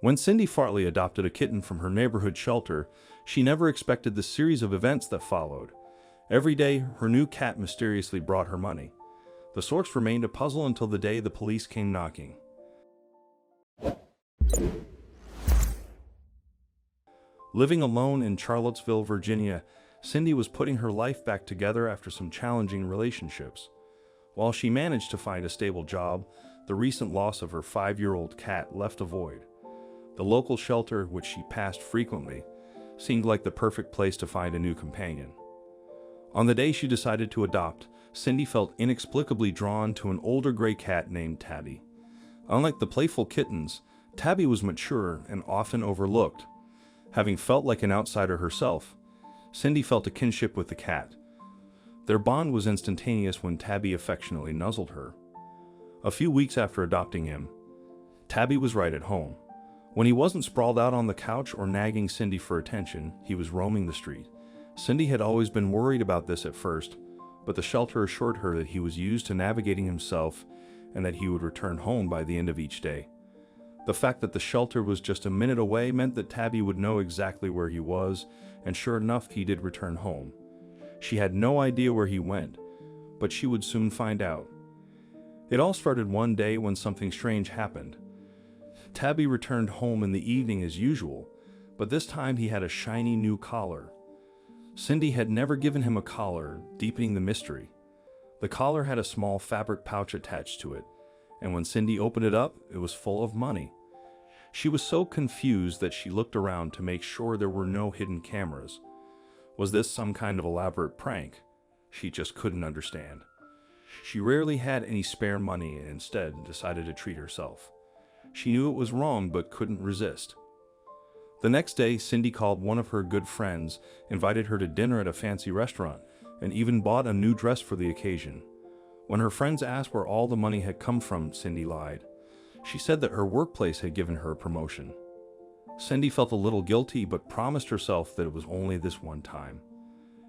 When Cindy Fartley adopted a kitten from her neighborhood shelter, she never expected the series of events that followed. Every day, her new cat mysteriously brought her money. The source remained a puzzle until the day the police came knocking. Living alone in Charlottesville, Virginia, Cindy was putting her life back together after some challenging relationships. While she managed to find a stable job, the recent loss of her 5-year-old cat left a void. The local shelter, which she passed frequently, seemed like the perfect place to find a new companion. On the day she decided to adopt, Cindy felt inexplicably drawn to an older gray cat named Tabby. Unlike the playful kittens, Tabby was mature and often overlooked. Having felt like an outsider herself, Cindy felt a kinship with the cat. Their bond was instantaneous when Tabby affectionately nuzzled her. A few weeks after adopting him, Tabby was right at home. When he wasn't sprawled out on the couch or nagging Cindy for attention, he was roaming the street. Cindy had always been worried about this at first, but the shelter assured her that he was used to navigating himself and that he would return home by the end of each day. The fact that the shelter was just a minute away meant that Tabby would know exactly where he was, and sure enough, he did return home. She had no idea where he went, but she would soon find out. It all started one day when something strange happened. Tabby returned home in the evening as usual, but this time he had a shiny new collar. Cindy had never given him a collar, deepening the mystery. The collar had a small fabric pouch attached to it, and when Cindy opened it up, it was full of money. She was so confused that she looked around to make sure there were no hidden cameras. Was this some kind of elaborate prank? She just couldn't understand. She rarely had any spare money and instead decided to treat herself. She knew it was wrong but couldn't resist. The next day, Cindy called one of her good friends, invited her to dinner at a fancy restaurant, and even bought a new dress for the occasion. When her friends asked where all the money had come from, Cindy lied. She said that her workplace had given her a promotion. Cindy felt a little guilty but promised herself that it was only this one time.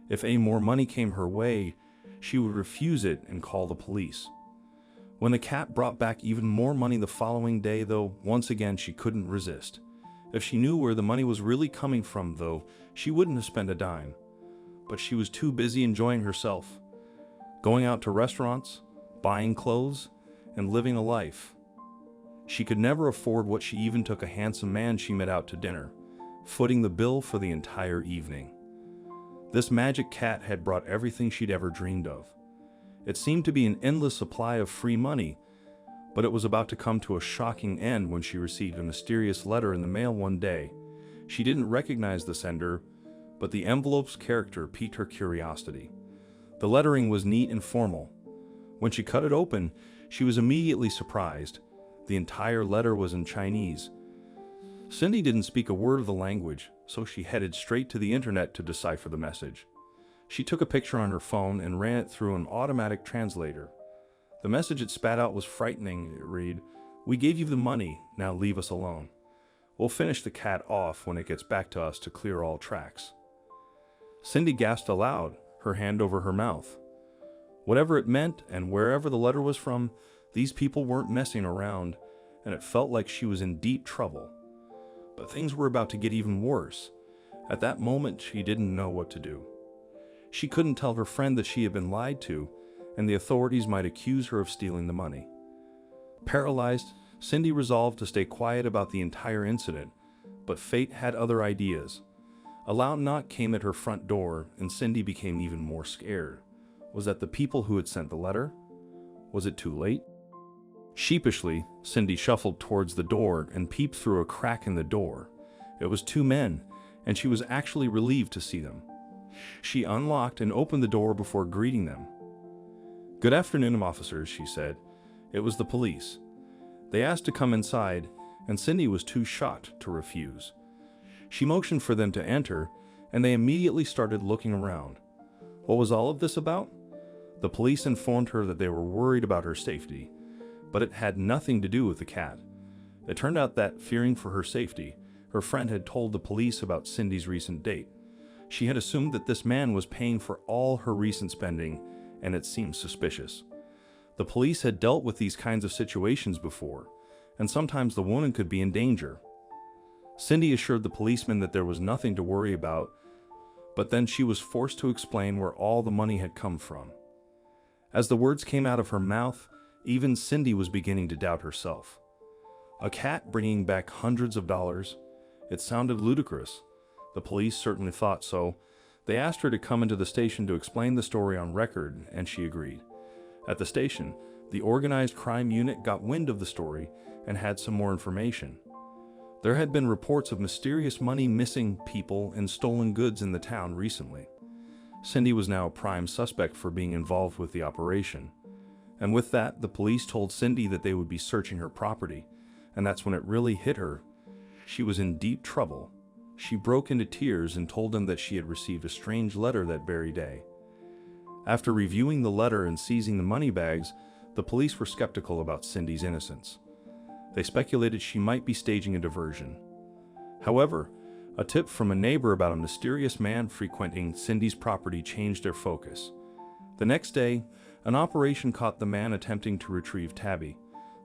If any more money came her way, she would refuse it and call the police. When the cat brought back even more money the following day, though, once again she couldn't resist. If she knew where the money was really coming from, though, she wouldn't have spent a dime. But she was too busy enjoying herself, going out to restaurants, buying clothes, and living a life. She could never afford what she even took a handsome man she met out to dinner, footing the bill for the entire evening. This magic cat had brought everything she'd ever dreamed of. It seemed to be an endless supply of free money, but it was about to come to a shocking end when she received a mysterious letter in the mail one day. She didn't recognize the sender, but the envelope's character piqued her curiosity. The lettering was neat and formal. When she cut it open, she was immediately surprised. The entire letter was in Chinese. Cindy didn't speak a word of the language, so she headed straight to the internet to decipher the message. She took a picture on her phone and ran it through an automatic translator. The message it spat out was frightening. It read, "We gave you the money, now leave us alone. We'll finish the cat off when it gets back to us to clear all tracks." Cindy gasped aloud, her hand over her mouth. Whatever it meant and wherever the letter was from, these people weren't messing around, and it felt like she was in deep trouble. But things were about to get even worse. At that moment, she didn't know what to do. She couldn't tell her friend that she had been lied to, and the authorities might accuse her of stealing the money. Paralyzed, Cindy resolved to stay quiet about the entire incident, but fate had other ideas. A loud knock came at her front door, and Cindy became even more scared. Was that the people who had sent the letter? Was it too late? Sheepishly, Cindy shuffled towards the door and peeped through a crack in the door. It was two men, and she was actually relieved to see them. She unlocked and opened the door before greeting them. "Good afternoon, officers," she said. It was the police. They asked to come inside, and Cindy was too shocked to refuse. She motioned for them to enter, and they immediately started looking around. What was all of this about? The police informed her that they were worried about her safety, but it had nothing to do with the cat. It turned out that, fearing for her safety, her friend had told the police about Cindy's recent date. She had assumed that this man was paying for all her recent spending, and it seemed suspicious. The police had dealt with these kinds of situations before, and sometimes the woman could be in danger. Cindy assured the policeman that there was nothing to worry about, but then she was forced to explain where all the money had come from. As the words came out of her mouth, even Cindy was beginning to doubt herself. A cat bringing back hundreds of dollars? It sounded ludicrous. The police certainly thought so. They asked her to come into the station to explain the story on record, and she agreed. At the station, the organized crime unit got wind of the story and had some more information. There had been reports of mysterious money, missing people, and stolen goods in the town recently. Cindy was now a prime suspect for being involved with the operation. And with that, the police told Cindy that they would be searching her property, and that's when it really hit her. She was in deep trouble. She broke into tears and told them that she had received a strange letter that very day. After reviewing the letter and seizing the money bags, the police were skeptical about Cindy's innocence. They speculated she might be staging a diversion. However, a tip from a neighbor about a mysterious man frequenting Cindy's property changed their focus. The next day, an operation caught the man attempting to retrieve Tabby.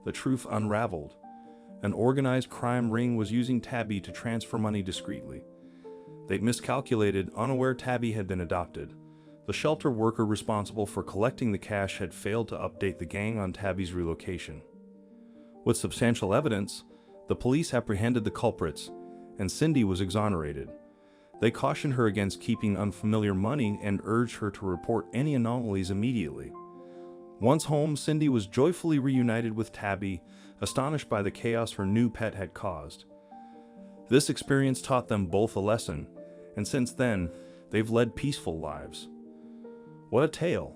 The truth unraveled. An organized crime ring was using Tabby to transfer money discreetly. They'd miscalculated, unaware Tabby had been adopted. The shelter worker responsible for collecting the cash had failed to update the gang on Tabby's relocation. With substantial evidence, the police apprehended the culprits, and Cindy was exonerated. They cautioned her against keeping unfamiliar money and urged her to report any anomalies immediately. Once home, Cindy was joyfully reunited with Tabby, astonished by the chaos her new pet had caused. This experience taught them both a lesson, and since then, they've led peaceful lives. What a tale!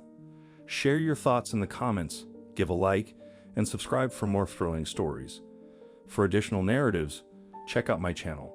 Share your thoughts in the comments, give a like, and subscribe for more thrilling stories. For additional narratives, check out my channel.